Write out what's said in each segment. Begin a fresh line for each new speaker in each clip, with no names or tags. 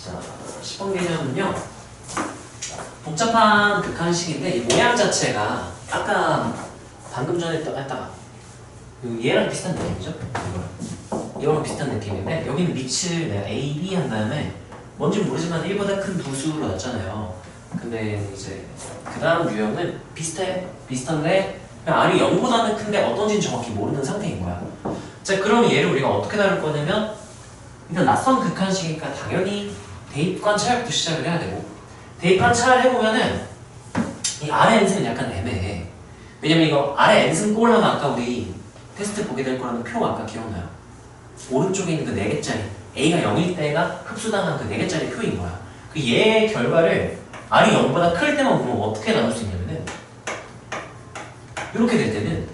자, 10번 개념은요. 복잡한 극한식인데 이 모양 자체가 아까 방금 전에 했다가 얘랑 비슷한 느낌이죠? 이거랑 비슷한 느낌인데 여기는 밑을 내가 A, B 한 다음에 뭔지 모르지만 1보다 큰 부수로 놨잖아요. 근데 이제 그 다음 유형은 비슷한데 그냥 R이 0보다는 큰데 어떤지는 정확히 모르는 상태인 거야. 자, 그럼 얘를 우리가 어떻게 다룰 거냐면 일단 낯선 극한식이니까 당연히 대입 관찰부터 시작을 해야 되고 대입 관찰을 해보면은 이 R의 n승은 약간 애매해. 왜냐면 이거 R의 n승 꼴 하면 아까 우리 테스트 보게 될 거라는 표 아까 기억나요? 오른쪽에 있는 그 4개짜리 A가 0일 때가 흡수당한 그 4개짜리 표인 거야. 그 얘의 결과를 R이 0보다 클 때만 보면 어떻게 나눌 수 있냐면은 이렇게 될 때는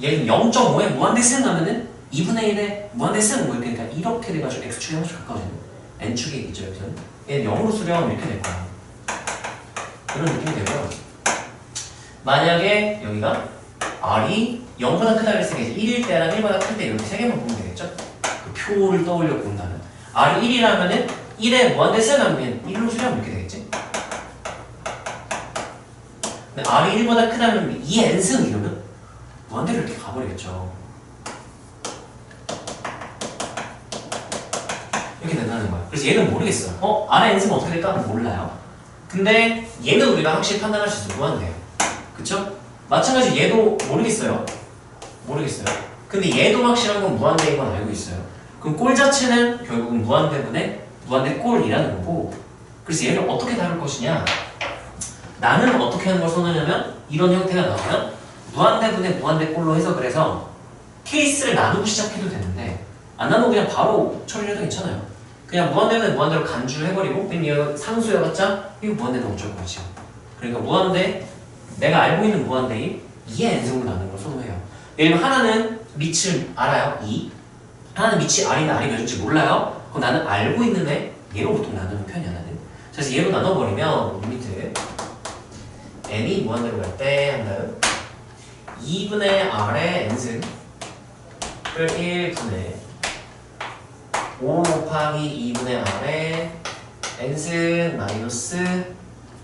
얘는 0.5에 무한대승 하면은 2분의 1에 무한대승 뭐 이렇게 그러니까 이렇게 돼가지고 x축이 0씩 가까워지는 n축이 있죠 여기서는 얘는 0으로 수렴하면 이렇게 될 거야. 이런 느낌이 되고요. 만약에 여기가 R이 0보다 크다 그랬을 때 1일 때랑 1보다 클 때 이렇게 3개만 보면 되겠죠? 그 표를 떠올려 본다면 R이 1이라면은 1에 무한대승 하면 1로 수렴하면 이렇게 되겠지? 근데 R이 1보다 크다면 2n승 이러면 무한대로 이렇게 가버리겠죠. 이렇게 된다는 거야. 그래서 얘는 모르겠어요. R의 n승은 어떻게 될까? 몰라요. 근데 얘는 우리가 확실히 판단할 수 있어요. 무한대예요. 그쵸? 마찬가지로 얘도 모르겠어요. 근데 얘도 확실한 건 무한대인 건 알고 있어요. 그럼 꼴 자체는 결국은 무한대분의 무한대 꼴이라는 거고 그래서 얘를 어떻게 다룰 것이냐 나는 어떻게 하는 걸 선호하냐면 이런 형태가 나오면 무한대분의 무한대 꼴로 해서 그래서 케이스를 나누고 시작해도 되는데 안 나누고 그냥 바로 처리해도 괜찮아요. 그냥 무한대분의 무한대로 간주해버리고 그럼 얘가 상수여봤자 이거 무한대는 어쩔 거지. 그러니까 무한대 내가 알고 있는 무한대인 2의 n승으로 나누는 걸 선호해요. 예를 들면 하나는 밑을 알아요. 2 하나는 밑이 R이나 R이 몇인지 몰라요. 그럼 나는 알고 있는데 얘로 보통 나누는 편이야 나는. 그래서 얘로 나눠버리면 리미트 n이 무한대로 갈 때 한다음 2분의 R의 n승을 1분의 5 곱하기 2분의 R의 n승 마이너스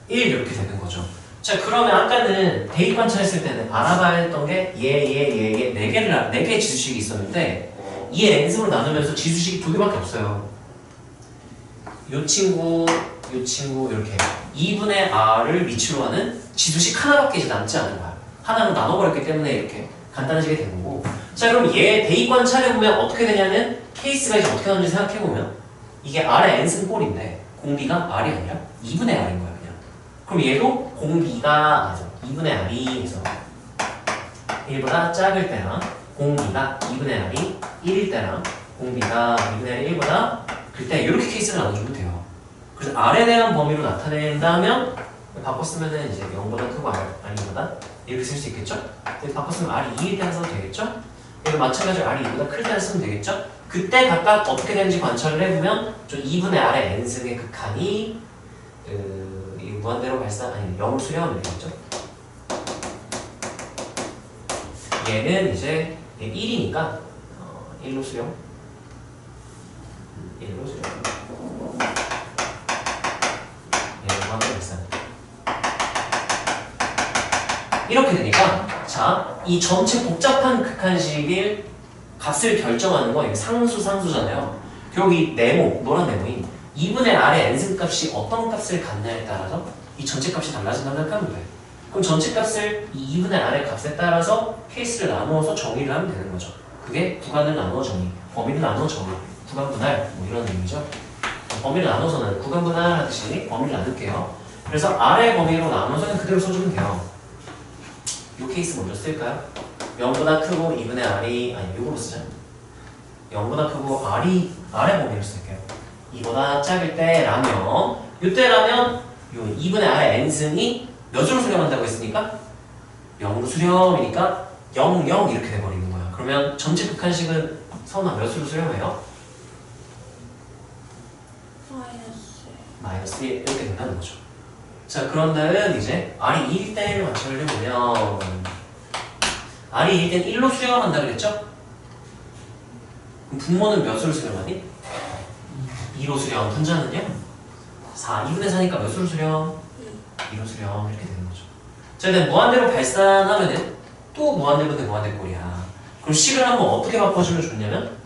1 이렇게 되는 거죠. 자, 그러면 아까는 대입 관찰했을 때는 알아봐야 했던 게 얘 4개의 지수식이 있었는데 이 n승으로 나누면서 지수식이 2개밖에 없어요. 요 친구 이렇게 2분의 R을 밑으로 하는 지수식 하나밖에 이제 남지 않은 거야. 하나로 나눠버렸기 때문에 이렇게 간단해지게 된 거고. 자, 그럼 얘 대입 관찰해보면 어떻게 되냐면 케이스가 이제 어떻게 나오는지 생각해보면 이게 R의 n승 꼴인데 공비가 R이 아니라 2분의 R인 거야 그냥. 그럼 얘도 공비가 2분의 R이 해서 1보다 작을 때랑 공비가 2분의 R이 1일 때랑 공비가 2분의 R이 1보다 클 때 이렇게 케이스를 나눠주면 돼요. 그래서 R에 대한 범위로 나타낸다면 바꿨으면은 이제 0보다 크고 R보다 이렇게 쓸 수 있겠죠? 바꿨으면 R이 2일 때는 써도 되겠죠? 그리고 마찬가지로 R이 2보다 클 때는 쓰면 되겠죠? 그때 각각 어떻게 되는지 관찰을 해보면 저 2분의 R의 n승의 극한이 무한대로 0을 수렴하면 되겠죠? 얘는 이제 1이니까 1로 수렴 1로 수렴 얘는 무한대로 발산 이렇게 되니까 자, 이 전체 복잡한 극한식의 값을 결정하는 거 이게 상수잖아요. 결국 이 네모, 노란 네모인 2분의 R의 n승 값이 어떤 값을 갖냐에 따라서 이 전체 값이 달라진다고 생각하면 돼. 그럼 전체 값을 이 2분의 R의 값에 따라서 케이스를 나누어서 정의를 하면 되는 거죠. 그게 구간을 나누어 정의, 범위를 나누어 정의, 구간 분할 뭐 이런 의미죠. 범위를 나눠서는 구간 분할하듯이 범위를 나눌게요. 그래서 R의 범위로 나눠서는 그대로 써주면 돼요. 이 케이스 먼저 쓸까요? 0보다 크고 2분의 R이 이거로 쓰자. 0보다 크고 R의 범위로 쓸게요. 2보다 작을 때라면 이때라면 요 2분의 R의 n승이 몇으로 수렴한다고 했으니까 0으로 수렴이니까 0, 0 이렇게 돼버리는 거야. 그러면 전체 극한식은 서운아 몇으로 수렴해요? 마이너스 1 이렇게 된다는 거죠. 자, 그런 다음 이제 R이 2일 때를 맞춰보면 R이 2일 때는 1로 수렴한다 그랬죠? 그럼 분모는 몇으로 수렴하니? 2로 수렴. 분자는요? 4. 2분의 4니까 몇 수로 수렴? 2로 수렴. 이렇게 되는 거죠. 자, 일단 무한대로 발산하면은 또 무한대분의 무한대꼴이야. 그럼 식을 한번 어떻게 바꿔주면 좋냐면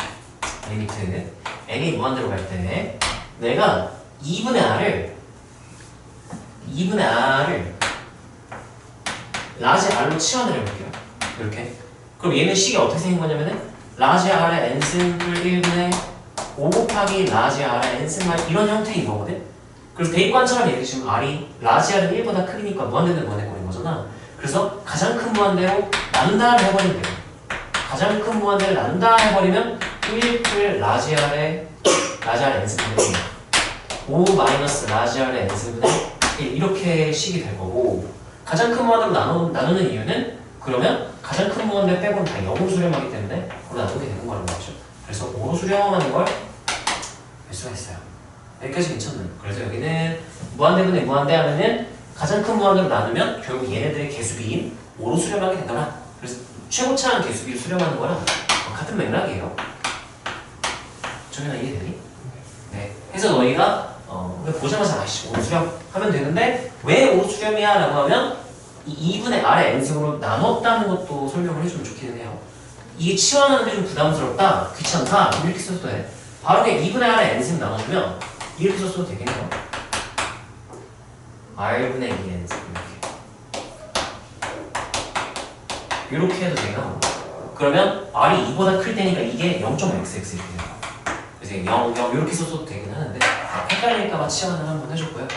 리미트 n이 무한대로 갈 때 내가 2분의 r을 라지 r로 치환을 해볼게요. 이렇게. 그럼 얘는 식이 어떻게 생긴 거냐면은 라지 r의 n승 풀 1분의 5 곱하기 라지 r의 n승 말 이런 형태인 거거든. 그래서 대입관처럼 얘기 지금 r이 라지 r은 1보다 크니까 무한대는 무한대꼴인 거잖아. 그래서 가장 큰 무한대로 나눈다를 해버리면 돼요. 가장 큰 무한대를 나눈다 해버리면 1풀 라지 r의 n승분의 1 5 마이너스 라지 r의 n승분의 1 이렇게 식이 될 거고 가장 큰 무한대로 나누는 이유는 그러면 가장 큰 무한대 빼고는 다 0으로 수렴하기 때문에 그걸로 나누게 되는 거라는 거죠. 그래서 5로 수렴하는 걸 알 수가 있어요. 여기까지 괜찮나요? 그래서 여기는 무한대분의 무한대 하면은 가장 큰 무한대로 나누면 결국 얘네들의 개수비인 5로 수렴하게 되더라. 그래서 최고차한 개수비를 수렴하는 거랑 같은 맥락이에요. 정연아 이해되니? 네. 해서 너희가 보자마자 아시죠? 5로 수렴 하면 되는데 왜 5로 수렴이야? 라고 하면 이 2분의 r의 n승으로 나눴다는 것도 설명을 해주면 좋기는 해요. 이게 치환하는데 좀 부담스럽다, 귀찮다 이렇게 써도 돼. 바로 그냥 2분의 r의 n승 나눠주면 이렇게 썼어도 되겠네요. r분의 2n승 이렇게 해도 돼요. 그러면 r이 2보다 클 때니까 이게 0.xx 이렇게 돼요. 그래서 0, 0 이렇게 써도 되긴 하는데 헷갈릴까봐 치환을 한번 해줬고요.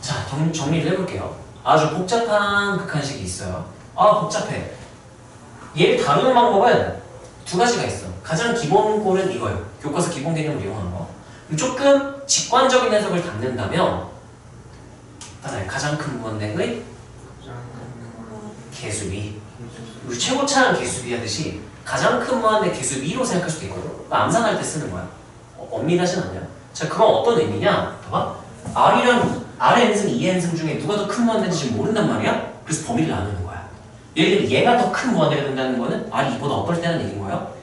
자, 정리를 해볼게요. 아주 복잡한 극한식이 있어요. 아, 복잡해. 얘를 다루는 방법은 두 가지가 있어. 가장 기본 꼴은 이거예요. 교과서 기본 개념을 이용하는 거. 조금 직관적인 해석을 담는다면 가장 큰 무한대의 개수비. 우리 최고차한 개수비 하듯이 가장 큰 무한대 개수비로 생각할 수도 있거든. 암산할 때 쓰는 거야. 엄밀하진 않냐? 자, 그건 어떤 의미냐? 봐봐. r이랑 r의 n승, 2의 n승 중에 누가 더 큰 무한대인지 지금 모른단 말이야? 그래서 범위를 나누는 거야. 예를 들면 얘가 더 큰 무한대가 된다는 거는 r이 2보다 어떨 때는 얘기인 거예요?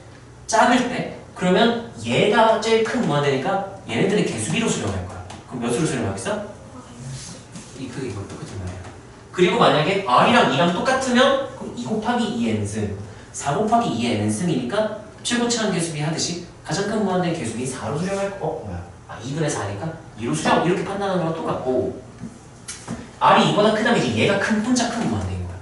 작을 때. 그러면 얘가 제일 큰 무한대니까 얘네들의 개수비로 수렴할 거야. 그럼 몇 수로 수렴하겠어? 이거 똑같은 말이야. 그리고 만약에 r이랑 2랑 똑같으면 그럼 2 곱하기 2의 n승 4 곱하기 2의 n승이니까 최고차한 개수비 하듯이 가장 큰 무한대 개수비 4로 수렴할 거. 뭐야? 2분의 4니까 2로 수렴 이렇게 판단하는 거랑 똑같고 r이 2보다 크다면 이제 얘가 혼자 큰 무한대인 거야.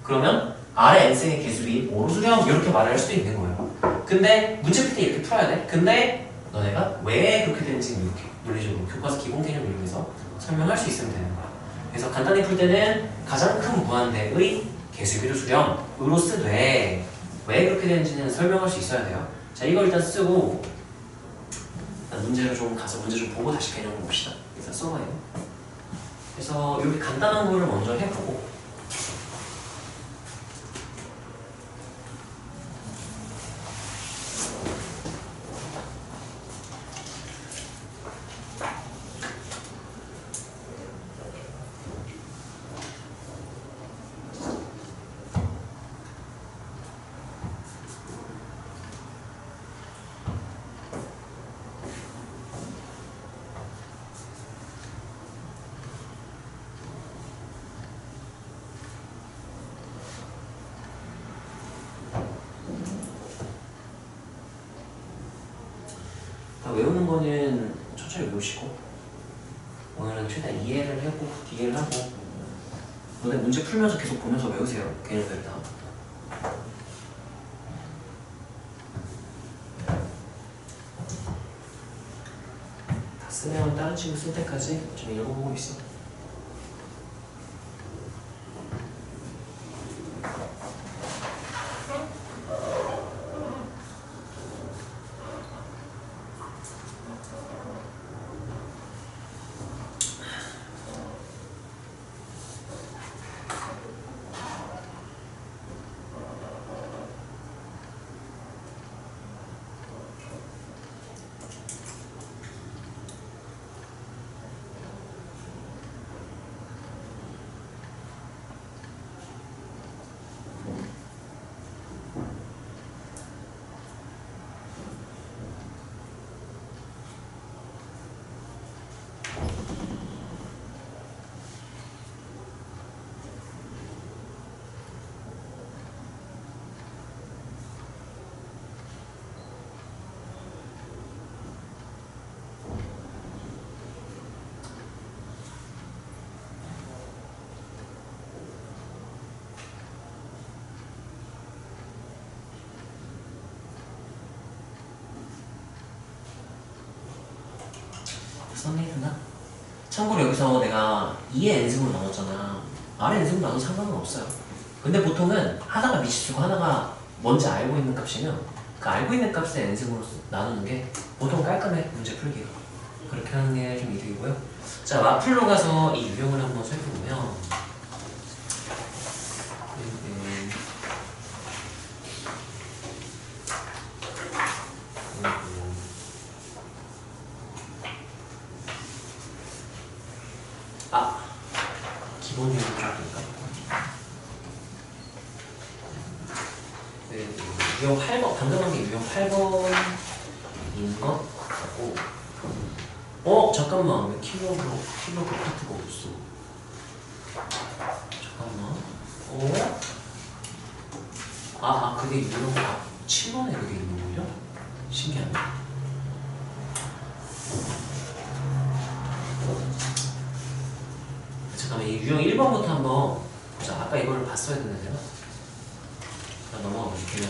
그러면 r의 n승의 개수비 5로 수렴 이렇게 말을 할 수도 있는 거예요. 근데 문제 풀 때 이렇게 풀어야 돼. 근데 너네가 왜 그렇게 되는지 이렇게 논리적으로 교과서 기본 개념을 이용해서 설명할 수 있으면 되는 거야. 그래서 간단히 풀 때는 가장 큰 무한대의 개수비로 수렴으로 쓰되 왜 그렇게 되는지는 설명할 수 있어야 돼요. 자, 이걸 일단 쓰고 문제를 좀 가서 문제 좀 보고 다시 개념을 봅시다. 일단 써봐요. 그래서 이렇게 간단한 거를 먼저 해보고 외우는 거는 천천히 외우시고 오늘은 최대한 이해를 하고 이해를 하고 너네 문제 풀면서 계속 보면서 외우세요. 개념들 다. 다 쓰면 다른 친구 쓸 때까지 좀 읽어보고 있어. 썼네 했나? 참고로 여기서 내가 2의 n승으로 나눴잖아. r의 n승으로 나눠도 상관은 없어요. 근데 보통은 하나가 미치수고 하나가 뭔지 알고 있는 값이면 그 알고 있는 값을 n승으로 나누는 게 보통 깔끔해, 문제 풀기가. 그렇게 하는 게 좀 이득이고요. 자, 마플로 가서 이 유형을 한번 살펴보면 기본 유형 쪽인가? 네, 유형 8번, 방금 한 게 유형 8번인 것 같고. 잠깐만, 왜 킬로그래프가 없어? 잠깐만. 그게 유형 7번에 그게 있는 거죠? 신기하네. 잠깐만, 이 유형 1번부터 한번 보자. 아까 이거를 봤어야 됐는데 제가 넘어가 볼게요.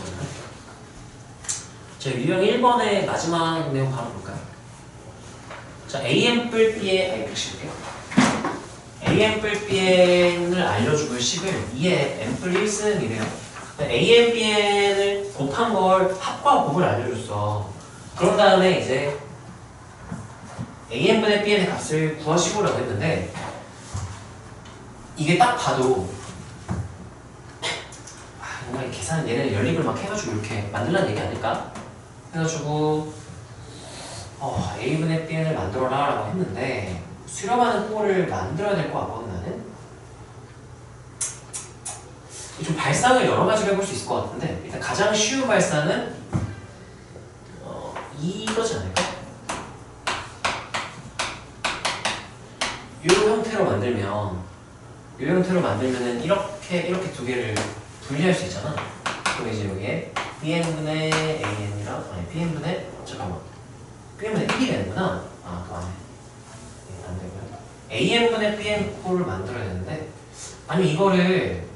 자, 유형 1번의 마지막 내용 바로 볼까요? 자, AM 뿔 B의 이렇게 칠게요. AM 뿔 Bn을 알려주고 식을 2의 M 뿔 1승이래요. AM Bn을 곱한 걸 합과 곱을 알려줬어. 그런 다음에 이제 AM분의 Bn의 값을 구하시고라고 했는데, 이게 딱 봐도 뭔가 계산 얘네 연립을 막 해가지고 이렇게 만들라는 얘기 아닐까? 해가지고 A분의 Bn을 만들어라 라고 했는데, 수렴하는 꼴을 만들어야 될 것 같거든 나는. 좀 발상을 여러 가지로 해볼 수 있을 것 같은데, 일단 가장 쉬운 발상은 이거지 않을까? 이 형태로 만들면은 이렇게 두 개를 분리할 수 있잖아. 그럼 이제 여기에 bn분의 an이랑 bn분의 bn분의 1이 되는구나. 그 안에 안 되고요. an분의 bn 꼴을 만들어야 되는데, 아니 이거를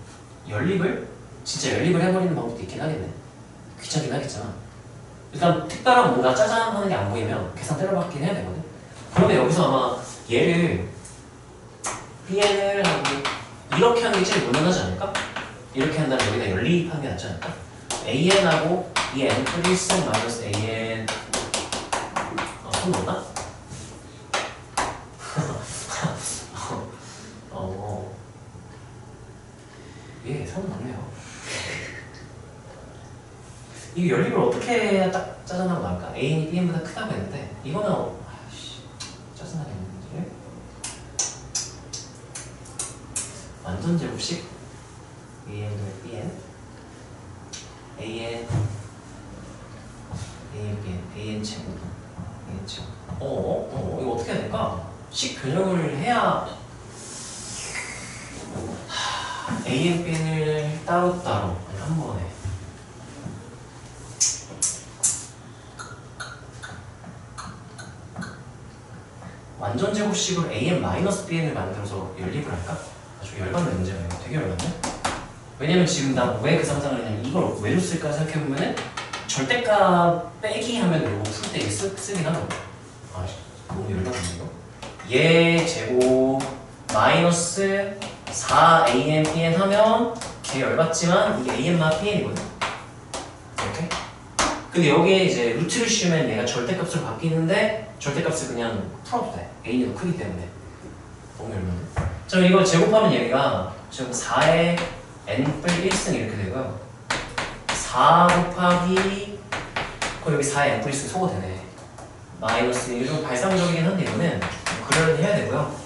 진짜 연립을 해버리는 방법도 있긴 하겠네. 귀찮긴 하겠잖아. 일단 특별한 뭔가 짜잔 하는 게 안 보이면 계산 때려박긴 해야 되거든. 그러면 여기서 아마 얘를 bn을 하고 이렇게 하는 게 제일 무난하지 않을까? 이렇게 한다면 여기다 연립하는 게 낫지 않을까? an하고 이 n 플러스 마이너스 an 손 넣나? 예, 손 넣네요. 이 연립을 어떻게 해야 딱 짜증나고 나올까? a이 bn보다 크다고 했는데 이거는 짜증나게 했는데 완전 제곱식 an분의 bn an bn 제곱 이거 어떻게 해야 될까? 식 변형을 해야 an bn을 따로따로 한 번에 완전 제곱식으로 an-bn을 만들어서 연립을 할까? 아주 열받는 문제가 이거 되게 열받네. 왜냐면 지금 나 왜 그 상상을 했냐면 이걸 왜 줬을까 생각해보면은 절대값 빼기 하면 이거 풀 때 쓰긴 하거든. 너무 열받네 이거. 얘 제곱 마이너스 4an-bn 하면 걔 열받지만 이게 an-bn이거든. 이렇게. 근데 여기에 이제 루트를 씌우면 얘가 절대값으로 바뀌는데 절대값을 그냥 풀어도 돼. a이 더 크기 때문에. 너무 열받네. 자, 이거 제곱하면 얘가 지금 4의 n 플 1승 이렇게 되고요. 4 곱하기 여기 4의 n 플 1승 소거 되네. 마이너스 이게 좀 발상적이긴 한데 이거는 그러려니 해야 되고요.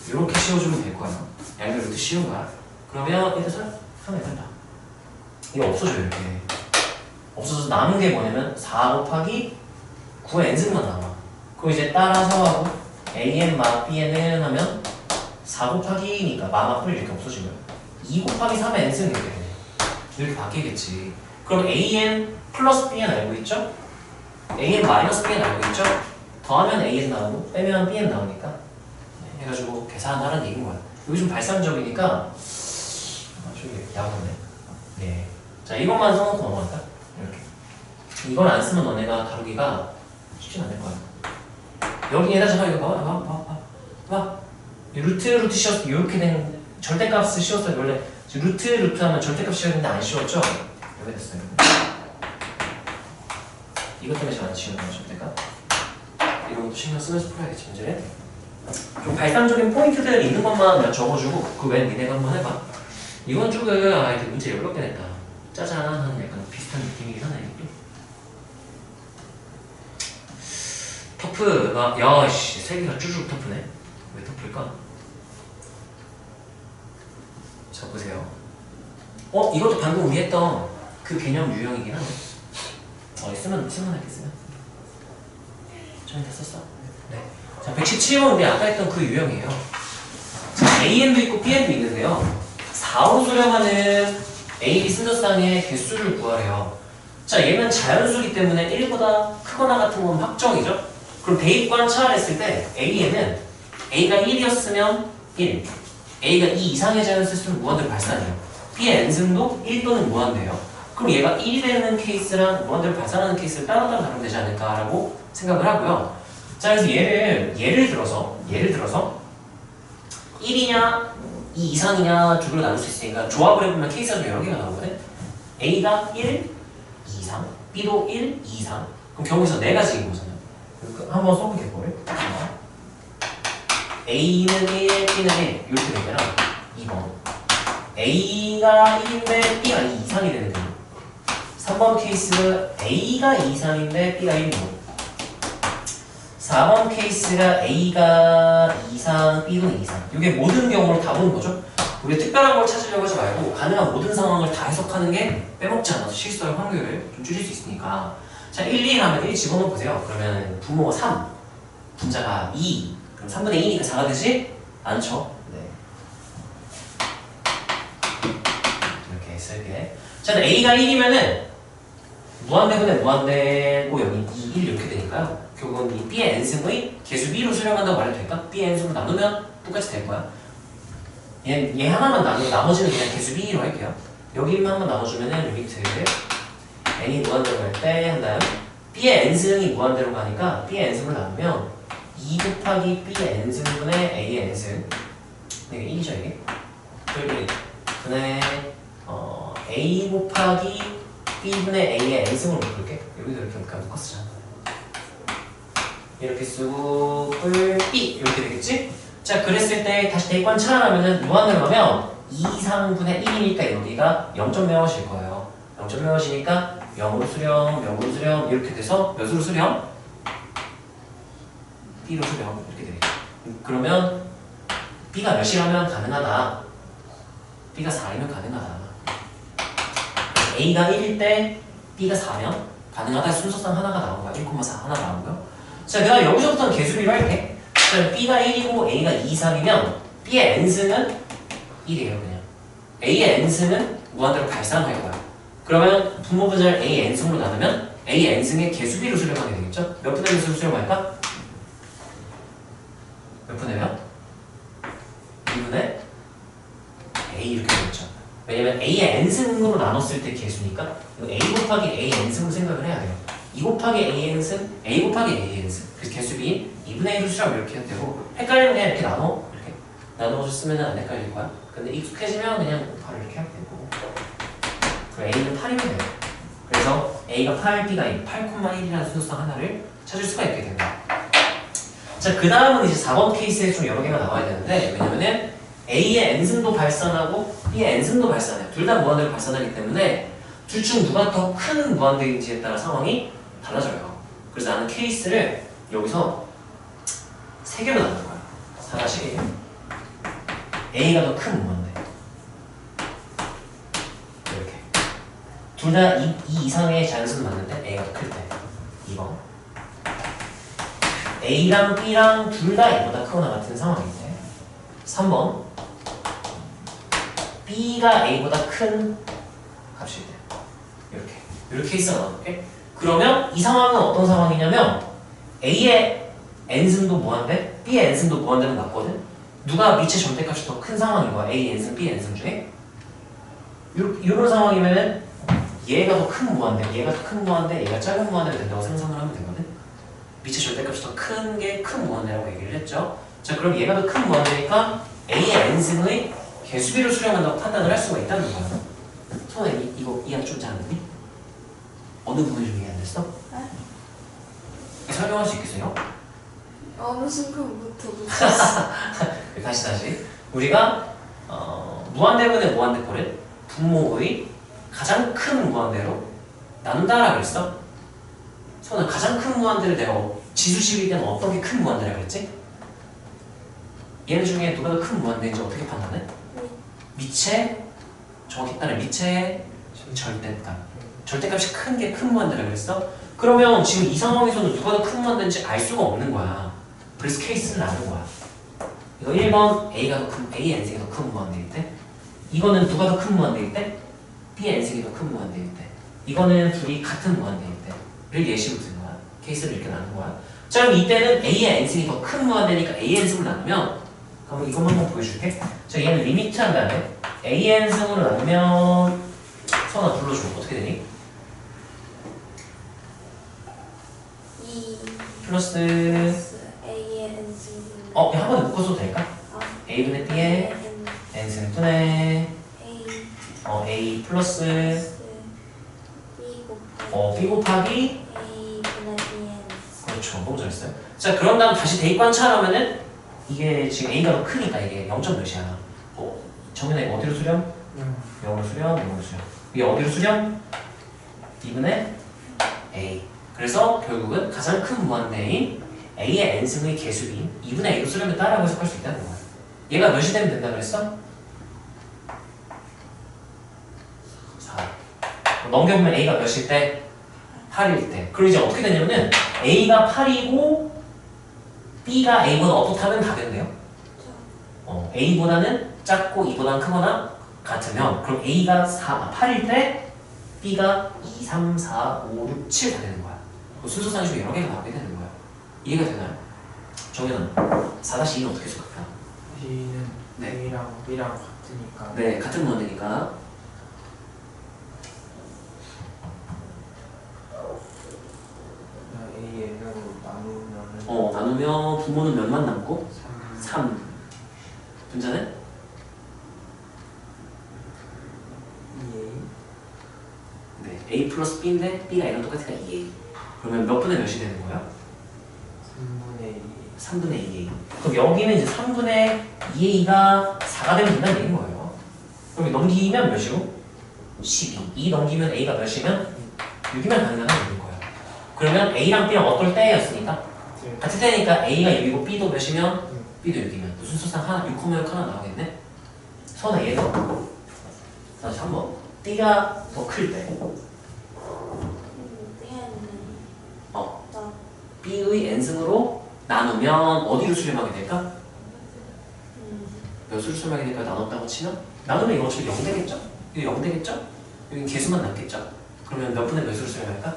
이렇게 씌워주면 될 거야. 양변 루트 씌운 거야. 그러면 일단 하면 된다. 이거 없어져요 이렇게. 없어져서 남은 게 뭐냐면 4 곱하기 9의 n승만 남아. 그거 이제 따라서 하고 an 마 bn은 하면 4 곱하기니까 마마풀 이렇게 없어지고요. 2 곱하기 3의 n승 이렇게 되네. 이렇게 바뀌겠지. 그럼 an 플러스 bn 알고 있죠? an 마이너스 bn 알고 있죠? 더하면 an 나오고 빼면 bn 나오니까 해가지고 계산하라는 얘기인 거야. 여기 좀 발상적이니까 아주 야구네. 네. 자, 이것만 써놓고 넘어갈까? 이렇게. 이걸 안 쓰면 너네가 다루기가 쉽진 않을 거야. 여기에다 잠깐 이거 봐. 루트 씌웠을 때 이렇게 된 절대값을 씌웠을 때 원래 루트 하면 절대값 씌웠는데 안 씌웠죠? 여기 됐어요. 이것 때문에 잘 안 씌우는 거야, 절대값. 이런 것도 신경 쓰면서 풀어야겠지, 문제는. 좀 발상적인 포인트들 있는 것만 내가 적어주고 그 외엔 니네가 한번 해봐. 이건 조금 이렇게 문제 10개 냈다. 짜잔 하는 약간 비슷한 느낌이긴 하네. 터프가 야씨 세 개가 쭈쭈 터프네. 왜 터프일까? 자 보세요. 이것도 방금 우리 했던 그 개념 유형이긴 하네. 쓰면 하겠어요. 저희 다 썼어. 네. 자 117번 우리 아까 했던 그 유형이에요. 자, AN도 있고 BN도 있는데요. 4로 수렴하는 A, B 순서쌍의 개수를 구하래요. 자 얘는 자연수기 때문에 1보다 크거나 같은 건 확정이죠. 그럼 대입관 차환했을 때 A에는 A가 1이었으면 1, A가 2 이상의 자연수였으면 무한대로 발산해요. B의 n승도 1 또는 무한대예요. 그럼 얘가 1이 되는 케이스랑 무한대로 발산하는 케이스를 따로따로 다루면 되지 않을까라고 생각을 하고요. 자 그래서 예를 들어서 1이냐 2 이상이냐 두 개로 나눌 수 있으니까 조합을 해보면 케이스가 좀 여러 개가 나오거든. A가 1, 2 이상, B도 1, 2 이상. 그럼 경우에서 4가지인 거잖아요. 한번 써볼게 뭘. A는 1, B는 1 이렇게 되잖아. 2번 A가 1인데 B가 2 이상이 되는 거예요. 3번 케이스는 A가 2 이상인데 B가 1이고 4번 케이스가 A가 2 이상, B도 2 이상. 이게 모든 경우를 다 보는 거죠. 우리가 특별한 걸 찾으려고 하지 말고 가능한 모든 상황을 다 해석하는 게 빼먹지 않아서 실수할 확률을 좀 줄일 수 있으니까. 자 1, 2 하면 1 집어넣어 보세요. 그러면 부모가 3, 분자가 2, 그럼 3분의 2니까 4가 되지 않죠? 네. 이렇게 쓸게. 자 A가 1이면은 무한대분의 무한대고 여기 2, 1 이렇게 되니까요. 결국은 이 B의 n승의 개수 B로 수렴한다고 말해도 될까? B의 n승으로 나누면 똑같이 될 거야. 얘 하나만 나누고 나머지는 그냥 개수 B로 할게요. 여기만 한번 나눠주면은 여기 되게 n이 무한대로 갈 때 한다면 B의 n승이 무한대로 가니까 B의 n승을 나누면 2 곱하기 B의 n승분의 A의 n승 이게 1이죠 이게? 그리고 분의 A 곱하기 B분의 A의 n승으로 묶을게. 여기도 이렇게 묶었잖아. 이렇게 쓰고 뿔 B 이렇게 되겠지? 자 그랬을 때 다시 대입관 차환하면은 무한대로 가면 2 이상분의 1이니까 여기가 0점 몇일 거예요. 0점 몇이니까 0으로 수렴, 0으로 수렴 이렇게 돼서 몇으로 수렴? B로 수렴 이렇게 되겠죠. 그러면 B가 몇이라면 가능하다. B가 4이면 가능하다. A가 1일 때 B가 4면 가능하다. 순서상 하나가 나온 거야. 1,4 하나 나온 거야. 자, 내가 여기서부터는 개수비로 할게. B가 1이고 A가 2 이상이면 B의 n승은 1이에요 그냥. A의 n승은 무한대로 발산할 거야. 그러면 분모분자를 A의 n승으로 나누면 A의 n승의 개수비로 수렴하게 되겠죠? 몇 분의 몇으로 수렴할까? 몇 분의 몇? 2분의 A 이렇게 되겠죠. 왜냐면 A의 n승으로 나눴을 때 개수니까 A 곱하기 A의 n승으로 생각을 해야 돼요. 2 곱하기 A의 n승, A 곱하기 A의 n승. 그래서 개수비인 2분의 1로 수렴 이렇게 해도 되고 헷갈리면 그냥 이렇게 이렇게 나눠줬으면 안 헷갈릴 거야. 근데 익숙해지면 그냥 바로 이렇게 하면 되고 그리고 A는 8이면 돼요. 그래서 A가 8, B가 1, 8,1이라는 순서상 하나를 찾을 수가 있게 된다. 자, 그 다음은 이제 4번 케이스에 좀 여러 개가 나와야 되는데 왜냐면은 A의 n승도 발산하고 B의 n승도 발산해요. 둘 다 무한대로 발산하기 때문에 둘 중 누가 더 큰 무한대인지에 따라 상황이 달라져요. 그래서 나는 케이스를 여기서 3개로 나눌 거야. 4-1 A가 더 큰 무한대 이렇게 둘 다 2 이상의 자연수는 맞는데 A가 더 클 때 2번 A랑 B랑 둘 다 A보다 크거나 같은 상황일 때 3번 B가 A보다 큰 값일 때 이렇게 케이스가 나올게. 그러면 이 상황은 어떤 상황이냐면 A의 n승도 무한대, B의 n승도 무한대는 맞거든. 누가 미체 절대값이 더 큰 상황인 거야. A n승, B n승 중에. 이런 상황이면은 얘가 더 큰 무한대, 얘가 더 큰 무한대, 얘가 작은 무한대가 된다고 상상을 하면 되거든. 미체 절대값이 더 큰 게 큰 무한대라고 얘기를 했죠. 자, 그럼 얘가 더 큰 무한대니까 A의 n승의 개수비를 수렴한다고 판단을 할 수가 있다는 거야. 소나 이거 이해 좀 잘하니? 어느 부분이 좀 이해 안 됐어?
네?
설명할 수 있겠어요?
어느 순간부터 놓쳤어.
다시 우리가 무한대분의 무한대꼴을 분모의 가장 큰 무한대로 나눈다라고 그랬어. 소나 가장 큰 무한대를 내가 지수식일 때는 어떤 게 큰 무한대라고 그랬지? 얘네 중에 누가 더 큰 무한대인지 어떻게 판단해? 미체, 정확히 따라 미체의 절대값. 절대값이 큰 게 큰 무한대라고 그랬어? 그러면 지금 이 상황에서는 누가 더 큰 무한대인지 알 수가 없는 거야. 그래서 케이스를 나눈 거야. 이거 1번 A가 더 큰, A의 n승이 더 큰 무한대일 때, 이거는 누가 더 큰 무한대일 때, B의 n승이 더 큰 무한대일 때, 이거는 둘이 같은 무한대일 때를 예시로 든 거야. 케이스를 이렇게 나눈 거야. 자, 그럼 이때는 A의 n승이 더 큰 무한대니까 A의 n승을 나누면, 그럼 이것만 한번 보여줄게. 자, 얘는 리미트 한 다음에 A의 n승으로 나누면 선아 불러줘. 어떻게 되니?
2
플러스
A의 n승.
한 번에 묶어줘도 될까? A분의 B의
N
n승분의
A
A 플러스
B 곱하기
B 곱하기
A 분의 Bn.
그렇죠. 너무 잘했어요. 자, 그런 다음 다시 대입 관찰하면은 이게 지금 A가 더 크니까 이게 0점 몇이야. 정현아 이거 어디로 수렴? 0으로 수렴, 0으로 수렴. 이게 어디로 수렴? 2분의 A. 그래서 결국은 가장 큰 무한대인 A의 n승의 개수인 2분의 A로 수렴했다라고 해석할 수 있다는 거야. 얘가 몇이 되면 된다 그랬어? 4. 넘겨보면 A가 몇일 때? 8일 때. 그리고 이제 어떻게 되냐면은 A가 8이고 B가 A보다 어떻다면 다 된대요. A보다는 작고 E보다는 크거나 같으면 그럼 A가 8일 때 B가 2, 3, 4, 5, 6, 7 다 되는 거야. 순서상이 좀 여러 개가 나오게 되는 거야. 이해가 되나요? 정현은 4-2는 어떻게 해석할까?
B는
네.
A랑 B랑 같으니까
네, 같은 무한대니까
A N으로 나누면은
나누면 분모는 몇만 남고?
3
3. 분자는?
2A
네, A 플러스 B인데 B가 A랑 똑같으니까 2A. 그러면 몇 분의 몇이 되는 거야?
3분의 2
3분의 2A. 그럼 여기는 이제 3분의 2A가 4가 되면 된다는 얘기인 거예요. 그럼 넘기면 몇이고? 12. 2 넘기면 A가 몇이면? 6이면 가능하다는 얘기인 거예요. 그러면 A랑 B랑 어떨 때였으니까? 같을 때니까 A가 6이고 B도 몇이면? B도 6이면. 순서상 하나, 6,6 하나 나오겠네? 선아 얘도? 다시 한번. B가 더 클 때. B의 n승으로 나누면 어디로 수렴하게 될까? 몇으로 수렴하게 될까? 나눴다고 치면? 나누면 이거 어차피 0 되겠죠? 이거 0 되겠죠? 여기 개수만 남겠죠? 그러면 몇 분의 몇으로 수렴할까?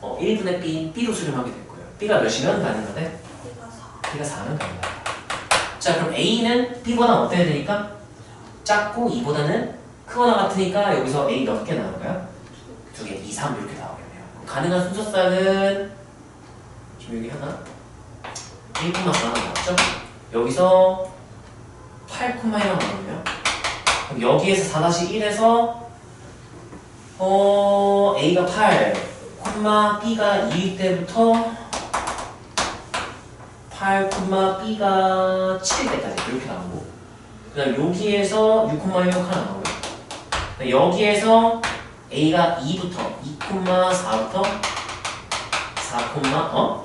1분의 B, B로 수렴하게 될 거예요. B가 몇이면 가능하대? B가 4면 가능하대. 자, 그럼 A는 B보다 어때야 되니까? 작고 E보다는 크거나 같으니까 여기서 A 몇 개 나올 거야? 2개, 2, 3 이렇게 나오겠네요. 가능한 순서쌍은 지금 여기 하나 1,4 하나 나왔죠? 여기서 8,1 나오면 그럼 여기에서 4-1에서 A가 8, B가 2일 때부터 8, B가 7일 때까지 이렇게 나오고 그 다음 여기에서 6,6 하나 나오고 여기에서 A가 2부터 2,4부터 4,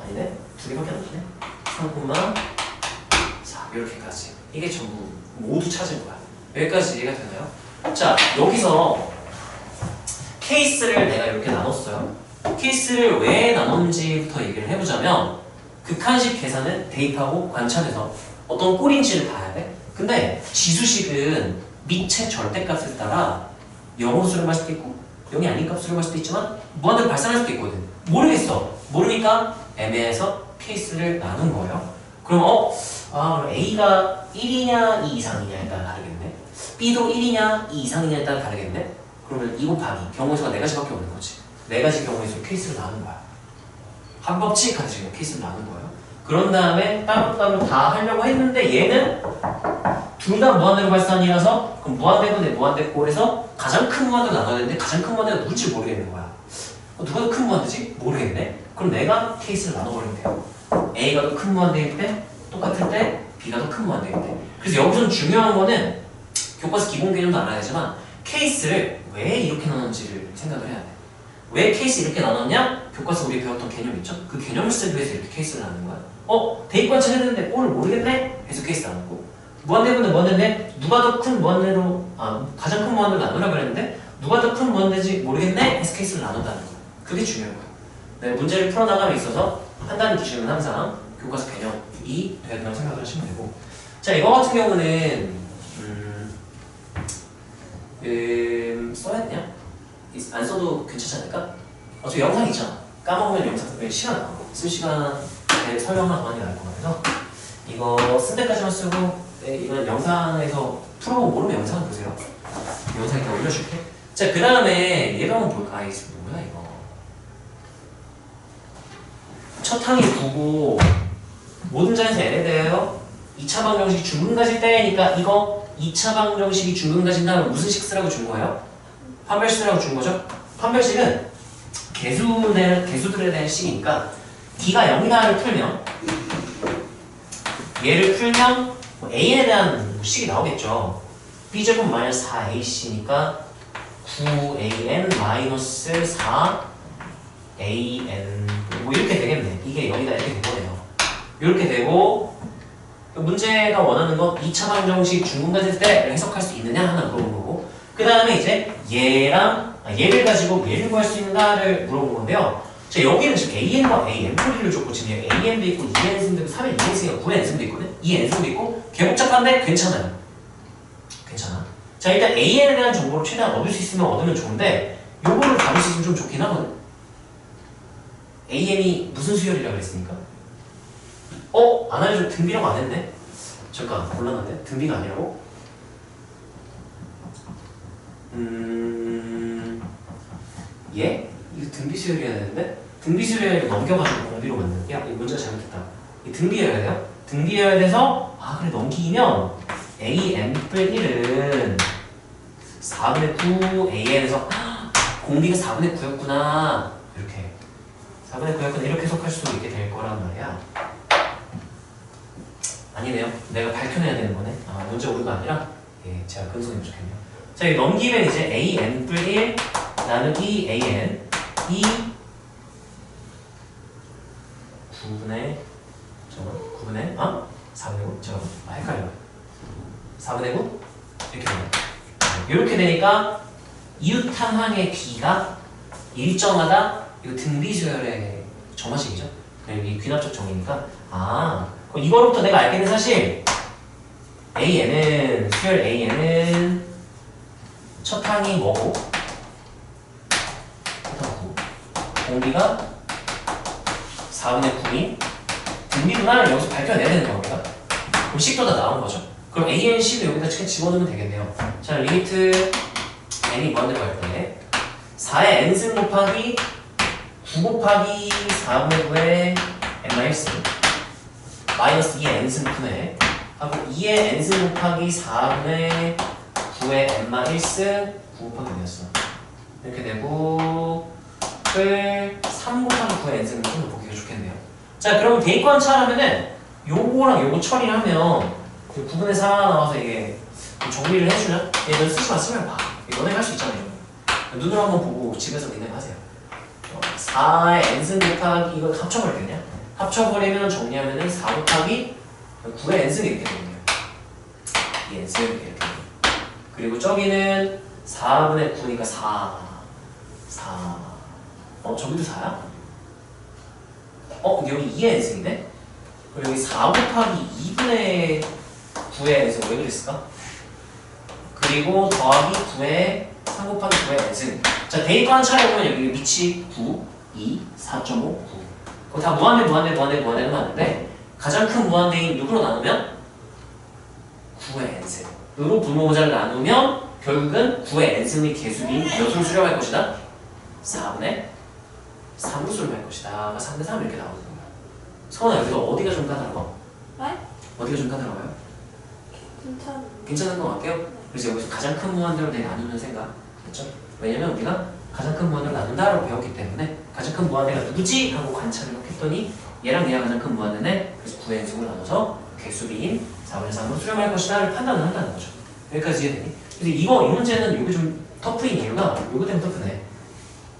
아니네? 두 개밖에 안 나네. 3,4 이렇게까지. 이게 전부 모두 찾은 거야. 여기까지 이해가 되나요? 자, 여기서 케이스를 내가 이렇게 나눴어요. 케이스를 왜 나눴는지부터 얘기를 해보자면 극한식 계산은 대입하고 관찰해서 어떤 꼴인지를 봐야 돼. 근데 지수식은 미체 절대값에 따라 0으로 수렴할 수도 있고 0이 아닌 값 수렴할 수도 있지만 무한대로 발산할 수도 있거든. 모르겠어. 모르니까 애매해서 케이스를 나눈 거예요. 그럼 그럼 A가 1이냐 2 이상이냐에 따라 다르겠네. B도 1이냐 2 이상이냐에 따라 다르겠네. 그러면 2 곱하기 경우수가 4가지밖에 없는 거지. 4가지 경우에서 케이스를 나눈 거야. 한 법칙 가지고 케이스를 나눈 거예요. 그런 다음에 따로따로 다 하려고 했는데 얘는 둘 다 무한대로 발산이라서 그럼 무한대분의 무한대꼴에서 가장 큰 무한대로 나눠야 되는데 가장 큰 무한대가 누군지 모르겠는 거야. 누가 더 큰 무한대지? 모르겠네. 그럼 내가 케이스를 나눠버리면 돼요. A가 더 큰 무한대일 때 똑같을 때 B가 더 큰 무한대일 때. 그래서 여기서 중요한 거는 교과서 기본 개념도 알아야 되지만 케이스를 왜 이렇게 나눴는지를 생각을 해야 돼. 왜 케이스 이렇게 나눴냐? 교과서 우리 배웠던 개념 있죠? 그 개념을 쓰기 위해서 이렇게 케이스를 나눈 거야. 대입관찰 했는데 꼴을 모르겠네? 해서 케이스 나눴고 무한대분의 무한대인데 누가 더 큰 무한대로 가장 큰 무한대로 나누라 그랬는데 누가 더 큰 무한대인지 모르겠네? 해서 케이스를 나눈다는 거야. 그게 중요한 거야. 네, 문제를 풀어나감에 있어서 판단 기준은 항상 교과서 개념이 돼야 된다고 생각을 하시면 되고 자 이거 같은 경우는 써야 되냐? 안 써도 괜찮지 않을까? 어차피 영상 있잖아. 까먹으면 영상 시간 나와. 쓸 시간에 설명만 더 많이 나올 것 같아서 이거 쓴 데까지만 쓰고 이건 영상에서 풀어보고 모르면 영상을 보세요. 영상에 다 올려줄게. 자 그 다음에 얘가 한번 볼까? 이거 뭐야 이거? 첫 항이 9고 모든 자에서 n에 대하여 2차 방정식이 중근가질 때니까 이거 2차 방정식이 중근가진다면 무슨 식 쓰라고 준 거예요? 판별식이라고 준 거죠? 판별식은 개수들에 대한 식이니까 D가 0이다를 풀면 얘를 풀면 뭐 A에 대한 식이 나오겠죠. B제곱 마이너스 4AC니까 9AN 마이너스 4AN 뭐 이렇게 되겠네. 이게 0이다 이렇게 된 거네요. 이렇게 되고 문제가 원하는 건 2차 방정식 중근가질 때를 해석할 수 있느냐 하나 물어본 거고 그 다음에 이제 얘를 가지고 얘를 구할 수 있는가를 물어본 건데요. 자, 여기는 지금 AN과 AN+1을 줬고 지금 AN도 있고 2N승도 있고 3N 2N승이고 9N승도 있거든? 2N승도 있고 개 복잡한데 괜찮아요. 괜찮아. 자 일단 AN에 대한 정보를 최대한 얻을 수 있으면 얻으면 좋은데 요거를 다룰 수 있으면 좀 좋긴 하거든. AN이 무슨 수열이라고 그랬으니까? 안 알려줘. 등비라고 안 했네? 잠깐 곤란한데? 등비가 아니라고? 얘? 이거 등비 수열이어야 되는데? 등비 수열을 넘겨가지고 공비로 만드는 게 이 문제가 잘못됐다. 이 등비여야 돼요? 등비여야 돼서 그래 넘기면 AN+1은 4분의 9 AN에서 공비가 4분의 9였구나 이렇게 4분의 9였구나 이렇게 해석할 수 있게 될 거란 말이야. 아니네요. 내가 밝혀내야 되는 거네. 문제 오류가 아니라 제가 근성이 부족했네요. 자, 이거 넘기면 이제 AN+1 나누기 AN 이 9분의 4분의 9? 잠깐만 헷갈려. 4분의 9? 이렇게 되네. 이렇게 되니까 이웃항항의 B가 일정하다. 이거 등비수열의 점화식이죠. 여기 귀납적 정의니까 그럼 이거로부터 내가 알겠는 사실 AN은 수열 AN은 첫 항이 뭐고 공비가 4분의 9인 등비분할을 여기서 밝혀내야 되는 겁니다. 그럼 식도 다 나온 거죠. 그럼 ANC도 여기다 집어넣으면 되겠네요. 자, 리미트 n이 무한대로 갈 때 4의 n승 곱하기 9 곱하기 4분의 9의 n-1승 마이너스 2의 n승 분의 하고 2의 n승 곱하기 4분의 9의 n-1승 9 곱하기 5였어. 이렇게 되고 3 곱하기 9의 n승은 좀 더 보기가 좋겠네요. 자, 그러면 대입관찰하면은 요거랑 요거 처리를 하면 그 9분의 4 나와서 이게 정리를 해주면 얘는 쓰면 봐. 너네 할 수 있잖아요. 눈으로 한번 보고 집에서 니네 하세요. 4의 n승 곱하기 이걸 합쳐버리겠냐? 합쳐버리면 정리하면은 4 곱하기 9의 n승이 이렇게 되거든요. 이 n승 이렇게 되거든요. 그리고 저기는 4분의 9니까 4 저기도 4야? 근데 여기 2의 n승이네? 그리고 여기 4 곱하기 2분의 9의 n승 왜 그랬을까? 그리고 더하기 9의 3 곱하기 9의 n승. 자, 대입관찰해 보면 여기 위치 9, 2, 4.5, 9. 그거 다 무한대는 맞는데 가장 큰 무한대인 누구로 나누면 9의 n승으로 분모자를 나누면 결국은 9의 n승의 개수인 몇으로 수렴할 것이다? 4분의 3으로 수렴할 것이다. 3대 3 이렇게 나오는 거야. 서원아 여기서 어디가 좀 까다로워?
네?
어디가 좀 까다로워요?
괜찮은
것 같게요? 그래서 여기서 가장 큰 무한대로 내 나누는 생각 됐죠? 왜냐면 우리가 가장 큰 무한대로 나눈다라고 배웠기 때문에 가장 큰 무한대가 누구지? 하고 관찰을 했더니 얘랑 얘가 가장 큰 무한대네. 그래서 9의 n승을 나눠서 개수비인 4분의 3으로 수렴할 것이다를 판단을 한다는 거죠. 여기까지 이해되니? 그래서 이 문제는 이게 좀 터프인 이유가 요거 때문에 터프네.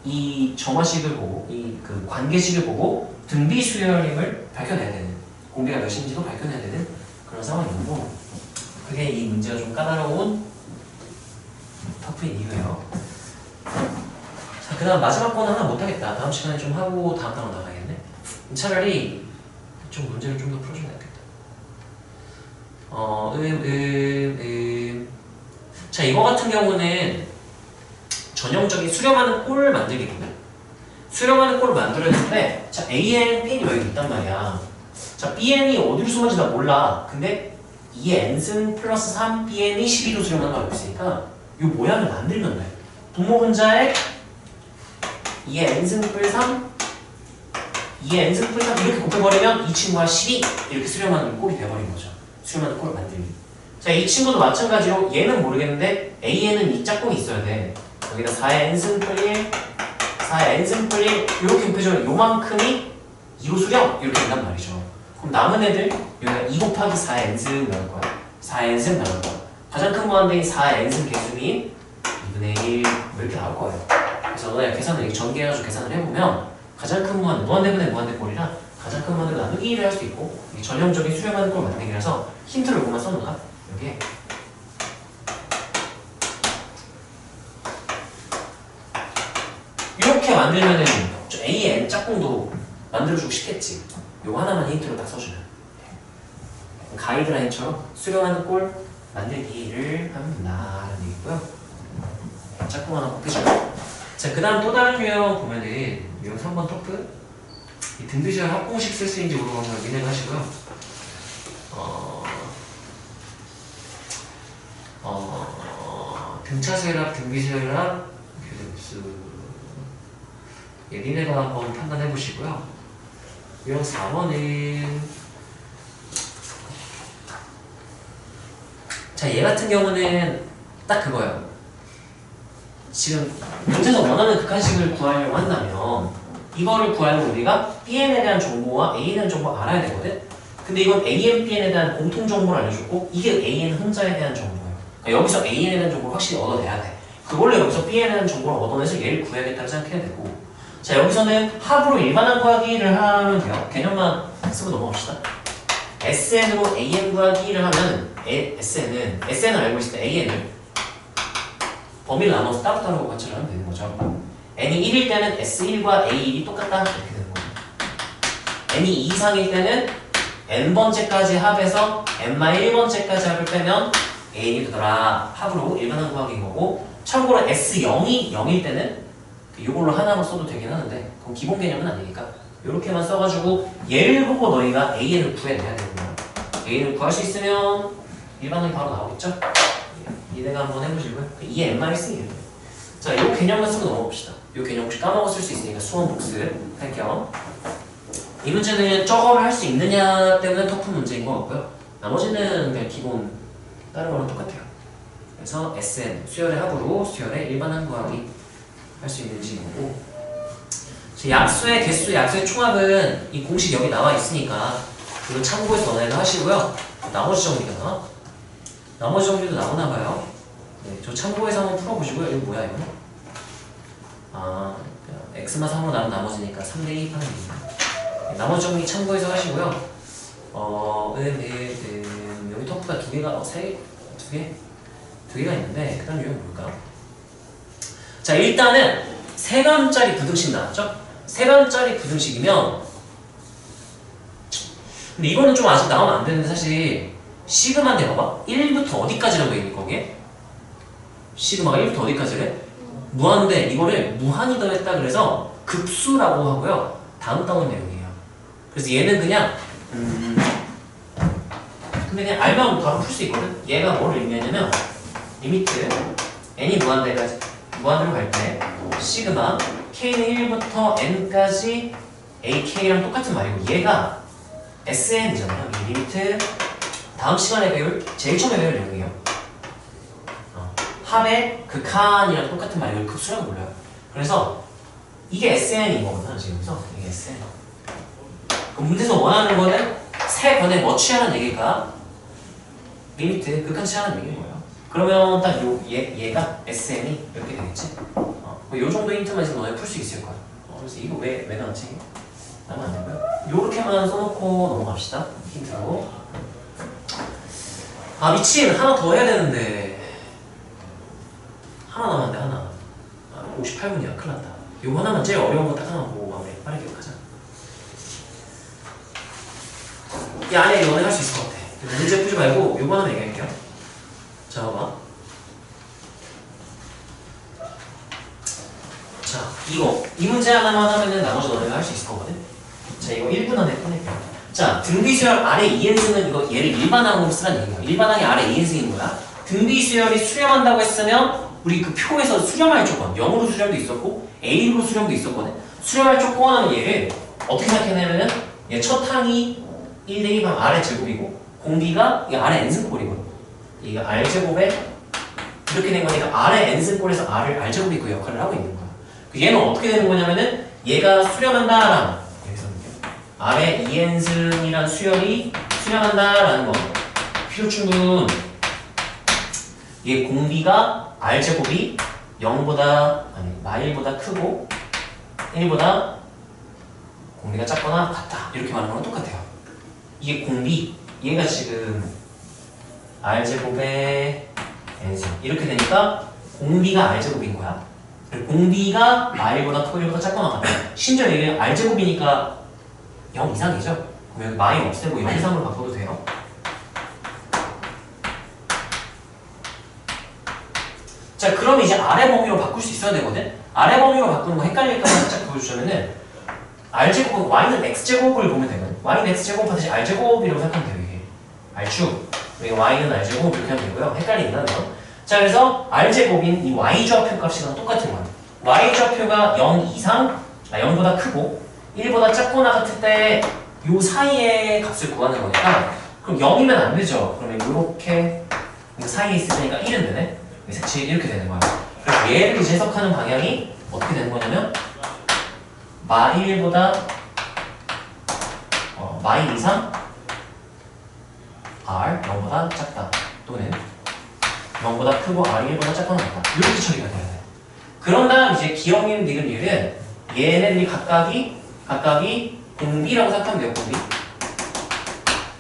이 정화식을 보고 이 그 관계식을 보고 등비 수열임을 밝혀내야 되는, 공개가 몇인지도 밝혀내야 되는 그런 상황인 거고, 그게 이 문제가 좀 까다로운 터프인 이유예요. 자, 그 다음 마지막 거는 하나 못하겠다. 다음 시간에 좀 하고 다음 단원 나가야겠네. 차라리 좀 문제를 좀 더 풀어주면 되겠다. 자, 이거 같은 경우는 전형적인 수렴하는 꼴 만들기거든. 수렴하는 꼴을 만들었는데, 자, AN, Bn이 여기 있단 말이야. 자, BN이 어디로 수렴한지 나 몰라. 근데 2의 n승 플러스 3, BN이 12로 수렴하는 거 알고 있으니까 이 모양을 만들면 돼. 분모분자에 2의 n승 플 3, 2의 n승 플 3 이렇게 곱해버리면 이 친구가 12 이렇게 수렴하는 꼴이 돼버린 거죠. 수렴하는 꼴을 만들기. 자, 이 친구도 마찬가지로 얘는 모르겠는데 AN은 이 짝꿍이 있어야 돼. 여기다 4의 n승 플 1, 4의 n승 플 1 이렇게 곱해주면 요만큼이 2로 수렴 이렇게 된단 말이죠. 그럼 남은 애들 여기가 2 곱하기 4의 n승 나올 거야. 4의 n승 나올 거야. 가장 큰 무한대인 4의 n승 개수인 2분의 1 이렇게 나올 거예요. 그래서 너네 계산을 이렇게 전개해가지고 계산을 해보면 가장 큰 무한대분의 무한대꼴이라 가장 큰 무한대로 나누기를 할 수 있고, 이게 전형적인 수렴하는 꼴 만들기라서 힌트를 요거만 써놓을까? 여기에 이렇게 만들면은 A의 n 짝꿍도 만들어주고 싶겠지. 요거 하나만 힌트로 딱 써주면 가이드라인처럼 수렴하는 꼴 만들기를 한다라는 얘기고요. 짝꿍 하나 곱해줘요. 자, 그 다음 또 다른 유형 보면은 유형 3번 토프, 이 등비시설 합공식 쓸 수 있는지 물어보는 걸 민행을 하시고요. 등차수열합, 등비수열합, 교대급수 니네가 한번 판단해 보시고요. 유형 4번은 자, 얘 같은 경우는 딱 그거예요. 지금 문제에서 원하는 극한식을 구하려고 한다면 이거를 구하려면 우리가 BN에 대한 정보와 A에 대한 정보를 알아야 되거든? 근데 이건 AN, BN에 대한 공통 정보를 알려줬고 이게 AN 혼자에 대한 정보예요. 그러니까 여기서 AN에 대한 정보를 확실히 얻어내야 돼. 그걸로 여기서 Bn에 대한 정보를 얻어내서 얘를 구해야겠다고 생각해야 되고, 자, 여기서는 합으로 일반항 구하기를 하면 돼요. 개념만 쓰고 넘어갑시다. SN으로 AN 구하기를 하면 SN은 알고 있을 때 AN을 범위를 나눠서 따로따로 관찰하면 되는 거죠. n이 1일 때는 S1과 A1이 똑같다 이렇게 되는 거예요. n이 2 이상일 때는 n번째까지 합해서 n-1번째까지 합을 빼면 AN이 되더라. 합으로 일반항 구하기인 거고, 참고로 S0이 0일 때는 이걸로 하나만 써도 되긴 하는데 그건 기본 개념은 아니니까 이렇게만 써가지고 얘를 보고 너희가 AN을 구해내야 되는 거야. AN을 구할 수 있으면 일반항이 바로 나오겠죠? 이내가 한번 해보시고요. 이 n-1이에요. 자, 이 개념만 쓰고 넘어봅시다. 이 개념 혹시 까먹었을 수 있으니까 수원 복습 할 겸. 이 문제는 저거를 할 수 있느냐 때문에 터프 문제인 것 같고요. 나머지는 그냥 기본 다른 거랑 똑같아요. 그래서 SN, 수열의 합으로 수열의 일반항 구하기 할 수 있는지 보고, 약수의 개수, 약수의 총합은 이 공식 여기 나와 있으니까 이거 참고해서 너네도 하시고요. 나머지 정리가 나머지 정리도 나오나 봐요. 네, 저 참고해서 한번 풀어보시고요. 이거 뭐야 이거? 아, x만 3으로 나눈 나머지니까 3대 2 하는 겁니다. 네, 나머지 정리 참고해서 하시고요. 여기 터프가 두 개가 두 개가 있는데 그 다음 유형은 뭘까? 자, 일단은 세감짜리 부등식 나왔죠? 세감짜리 부등식이면, 근데 이거는 좀 아직 나오면 안 되는데 사실 시그마인데 봐봐. 1부터 어디까지라고 있니 거기에? 시그마가 1부터 어디까지래? 무한대, 이거를 무한히 더했다 그래서 급수라고 하고요. 다음 내용이에요. 그래서 얘는 그냥 근데 그냥 알면 바로 풀 수 있거든. 얘가 뭐를 의미하냐면 리미트 n이 무한대까지 무한대로 갈 때 시그마 k는 1부터 n까지 ak랑 똑같은 말이고 얘가 sn이잖아요. 이 리미트 다음 시간에 배울 제일 처음에 배울 내용이에요. 합의 극한이랑 똑같은 말이고 급수라고 불러요. 그래서 이게 sn인 거구나 지금. 그래서 이게 sn. 그럼 문제에서 원하는 거는 세 번에 뭐 취하는 얘기가 리미트 극한 취하는 얘기인 거예요. 그러면 딱 얘가 sn이 이렇게 되겠지. 요 정도 힌트만 있으면 너네 풀 수 있을 거야. 그래서 이거 왜 나왔지? 나면 안 되고요. 요렇게만 써놓고 넘어갑시다. 힌트로. 아 미친, 하나 더 해야 되는데. 하나 남았네. 하나. 58분이야. 큰일 났다. 요거 하나만, 제일 어려운 거 딱 하나 보고 마무리 빠르게 가자. 이 안에 너네 할 수 있을 것 같아. 문제 풀지 말고 요거 하나만 얘기할게요. 자 봐봐. 자 이거 이 문제 하나만 하면은 나머지 너네가 할 수 있을 거거든. 자 이거 1분 안에 꺼낼게요. 자 등비수열 아래 2n승은 이거 얘를 일반항으로 쓰라는 얘기야. 일반항이 아래 2n승인 거야. 등비수열이 수렴한다고 했으면 우리 그 표에서 수렴할 조건 0으로 수렴도 있었고 A로 수렴도 있었거든. 수렴할 조건하면 얘를 어떻게 생각해내면은 얘 첫 항이 1대2 하면 R의 제곱이고 공비가 이 R의 n승꼴이거든. 이게 R제곱에 이렇게 된 거니까 R의 n승꼴에서 R을 R제곱이 그 역할을 하고 있는 거야. 얘는 어떻게 되는 거냐면은 얘가 수렴한다라는 여기서 R의 2n승이란 수열이 수렴한다라는 거. 필요충분. 얘 공비가 R제곱이 0보다 아니 마일보다 크고 1보다 공비가 작거나 같다. 이렇게 말하는 건 똑같아요. 이게 공비, 얘가 지금 R제곱의 n승 이렇게 되니까 공비가 R제곱인 거야. 공비가 마일보다 크고 1보다 작거나 같다. 심지어 얘가 R제곱이니까 0 이상이죠? 그럼 여기 마일 없애고 0 이상으로 바꿔도 돼요. 자 그럼 이제 아래 범위로 바꿀 수 있어야 되거든? 아래 범위로 바꾸는 거 헷갈릴까 봐 살짝 보여주자면은 R제곱은 Y는 X제곱을 보면 되거든. Y는 X제곱 하듯이 R제곱이라고 생각하면 돼요. 이게 R축 여기 Y는 R제곱 이렇게 하면 되고요. 헷갈리긴 하네요. 자 그래서 R제곱인 이 Y좌표 값이랑 똑같은 거야. Y좌표가 0 이상 0보다 크고 1보다 작거나 같을 때 요 사이의 값을 구하는 거니까 그럼 0이면 안 되죠. 그러면 요렇게 사이에 있을 테니까 1은 되네. 색칠 이렇게 되는 거야. 그래서 얘를 이제 해석하는 방향이 어떻게 되는 거냐면 마1보다 마1 이상 R 0보다 작다 또는 0보다 크고 R 1보다 작거나 같다. 이렇게 처리가 돼야 돼. 그런 다음 이제 기억님 니은 일은 얘네들이 각각이 공비라고 생각하면 돼요. 공비.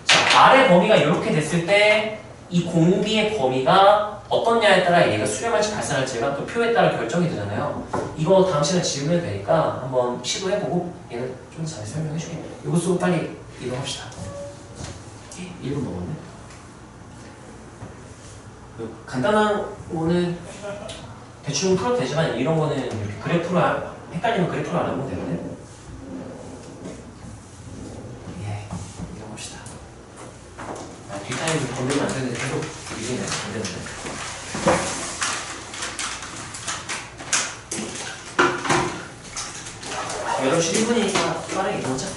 자 R의 범위가 이렇게 됐을 때 이 공비의 범위가 어떻냐에 따라 얘가 수렴할지 발산할지가 또 표에 따라 결정이 되잖아요. 이거 다음 시간에 질문이 되니까 한번 시도해보고 얘는 좀 잘 설명해줄게. 이거 쓰고 빨리 이동합시다. 1분 넘었네. 간단한 거는 대충 풀어도 되지만 이런 거는 이렇게 그래프로 헷갈리면 그래프로 알아보면 되거든. 예, 이동합시다. 뒷타임 건들면 안 되는데 계속 이게 안 되는데. 여러분 1분이니까 빠르게 이동하자.